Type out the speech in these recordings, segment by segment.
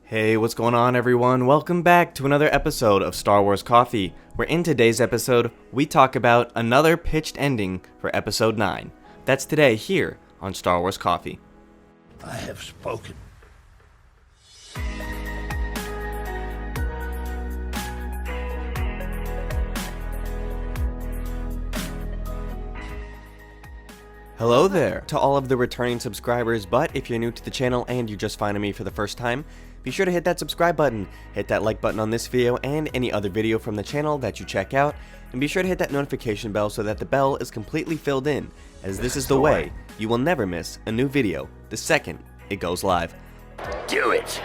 Hey, what's going on everyone? Welcome back to another episode of Star Wars Coffee, where in today's episode, we talk about another pitched ending for Episode 9. That's today here on Star Wars Coffee. I have spoken. Hello there to all of the returning subscribers, but if you're new to the channel and you're just finding me for the first time, be sure to hit that subscribe button, hit that like button on this video and any other video from the channel that you check out, and be sure to hit that notification bell so that the bell is completely filled in, as this is the way you will never miss a new video the second it goes live. Do it!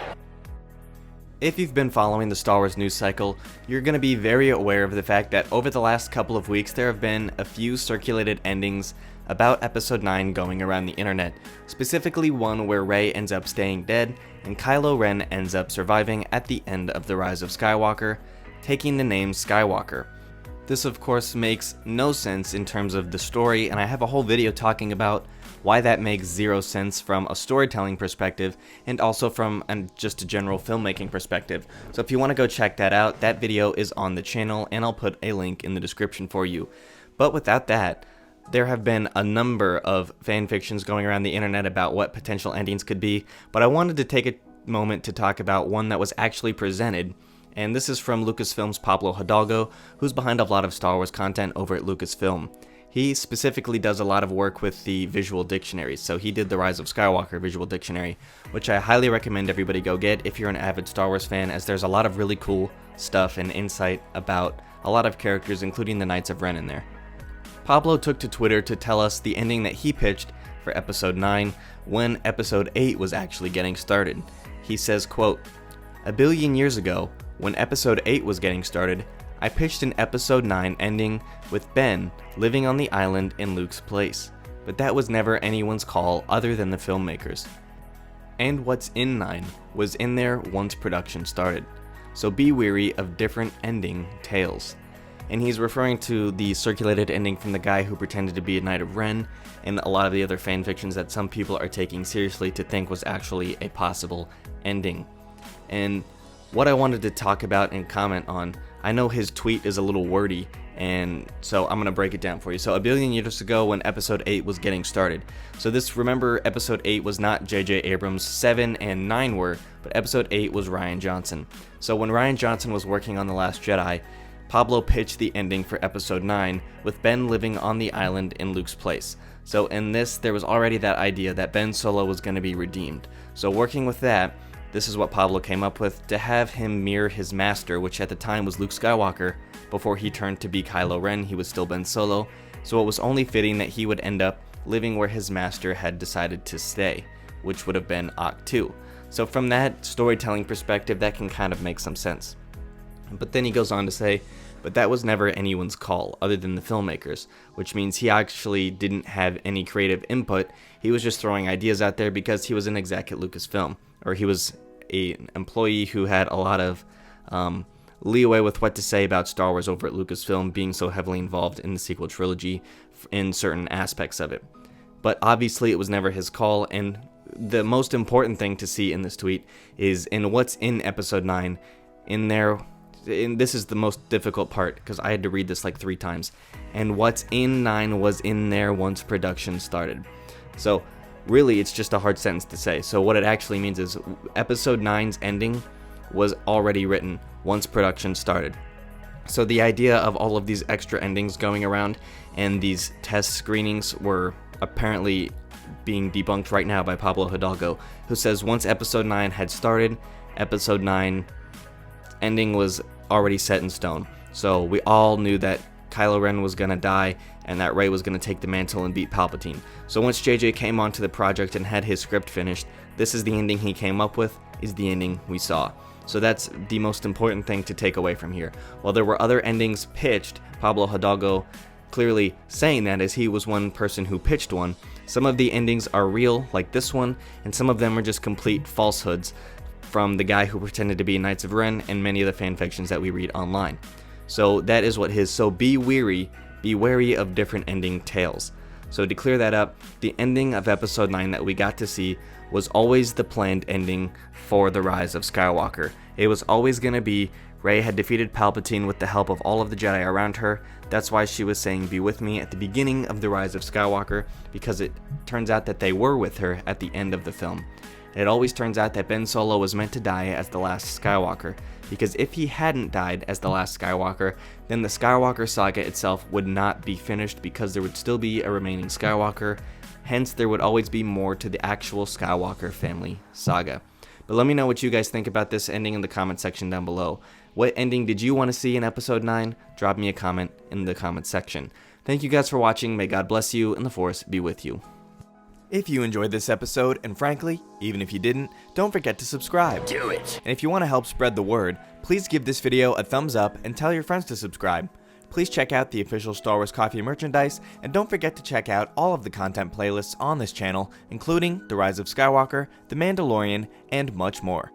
If you've been following the Star Wars news cycle, you're going to be very aware of the fact that over the last couple of weeks there have been a few circulated endings about Episode 9 going around the internet, specifically one where Rey ends up staying dead and Kylo Ren ends up surviving at the end of The Rise of Skywalker, taking the name Skywalker. This of course makes no sense in terms of the story, and I have a whole video talking about why that makes zero sense from a storytelling perspective and also from just a general filmmaking perspective. So if you want to go check that out, that video is on the channel and I'll put a link in the description for you. But without that, there have been a number of fan fictions going around the internet about what potential endings could be, but I wanted to take a moment to talk about one that was actually presented, and this is from Lucasfilm's Pablo Hidalgo, who's behind a lot of Star Wars content over at Lucasfilm. He specifically does a lot of work with the visual dictionaries, so he did the Rise of Skywalker visual dictionary, which I highly recommend everybody go get if you're an avid Star Wars fan, as there's a lot of really cool stuff and insight about a lot of characters, including the Knights of Ren in there. Pablo took to Twitter to tell us the ending that he pitched for Episode 9 when Episode 8 was actually getting started. He says, quote, "A billion years ago, when Episode 8 was getting started, I pitched an Episode 9 ending with Ben living on the island in Luke's place, but that was never anyone's call other than the filmmakers. And what's in 9 was in there once production started, so be wary of different ending tales." And he's referring to the circulated ending from the guy who pretended to be a Knight of Ren, and a lot of the other fanfictions that some people are taking seriously to think was actually a possible ending. And what I wanted to talk about and comment on, I know his tweet is a little wordy, and so I'm going to break it down for you. So a billion years ago when Episode 8 was getting started. So this, remember, Episode 8 was not J.J. Abrams, 7 and 9 were, but Episode 8 was Rian Johnson. So when Rian Johnson was working on The Last Jedi, Pablo pitched the ending for Episode 9 with Ben living on the island in Luke's place. So in this, there was already that idea that Ben Solo was going to be redeemed. So working with that, this is what Pablo came up with to have him mirror his master, which at the time was Luke Skywalker. Before he turned to be Kylo Ren, he was still Ben Solo. So it was only fitting that he would end up living where his master had decided to stay, which would have been Ahch-To. So from that storytelling perspective, that can kind of make some sense. But then he goes on to say, but that was never anyone's call other than the filmmakers, which means he actually didn't have any creative input. He was just throwing ideas out there because he was an exec at Lucasfilm, or he was an employee who had a lot of leeway with what to say about Star Wars over at Lucasfilm, being so heavily involved in the sequel trilogy in certain aspects of it. But obviously it was never his call, and the most important thing to see in this tweet is in what's in Episode 9, in there. And this is the most difficult part because I had to read this like 3 times. And what's in 9 was in there once production started. So really it's just a hard sentence to say. So what it actually means is Episode 9's ending was already written once production started. So the idea of all of these extra endings going around and these test screenings were apparently being debunked right now by Pablo Hidalgo, who says once Episode 9 had started, Episode 9 ending was already set in stone. So we all knew that Kylo Ren was gonna die and that Rey was gonna take the mantle and beat Palpatine. So once JJ came onto the project and had his script finished, this is the ending he came up with, is the ending we saw. So that's the most important thing to take away from here. While there were other endings pitched, Pablo Hidalgo clearly saying that as he was one person who pitched one, some of the endings are real, like this one, and some of them are just complete falsehoods from the guy who pretended to be Knights of Ren and many of the fanfictions that we read online. So that is what his, so be wary of different ending tales. So to clear that up, the ending of Episode 9 that we got to see was always the planned ending for The Rise of Skywalker. It was always going to be Rey had defeated Palpatine with the help of all of the Jedi around her. That's why she was saying "be with me" at the beginning of The Rise of Skywalker, because it turns out that they were with her at the end of the film. It always turns out that Ben Solo was meant to die as the last Skywalker, because if he hadn't died as the last Skywalker, then the Skywalker saga itself would not be finished, because there would still be a remaining Skywalker. Hence, there would always be more to the actual Skywalker family saga. But let me know what you guys think about this ending in the comment section down below. What ending did you want to see in episode 9? Drop me a comment in the comment section. Thank you guys for watching. May God bless you and the Force be with you. If you enjoyed this episode, and frankly, even if you didn't, don't forget to subscribe. Do it. And if you want to help spread the word, please give this video a thumbs up and tell your friends to subscribe. Please check out the official Star Wars Coffee merchandise, and don't forget to check out all of the content playlists on this channel, including The Rise of Skywalker, The Mandalorian, and much more.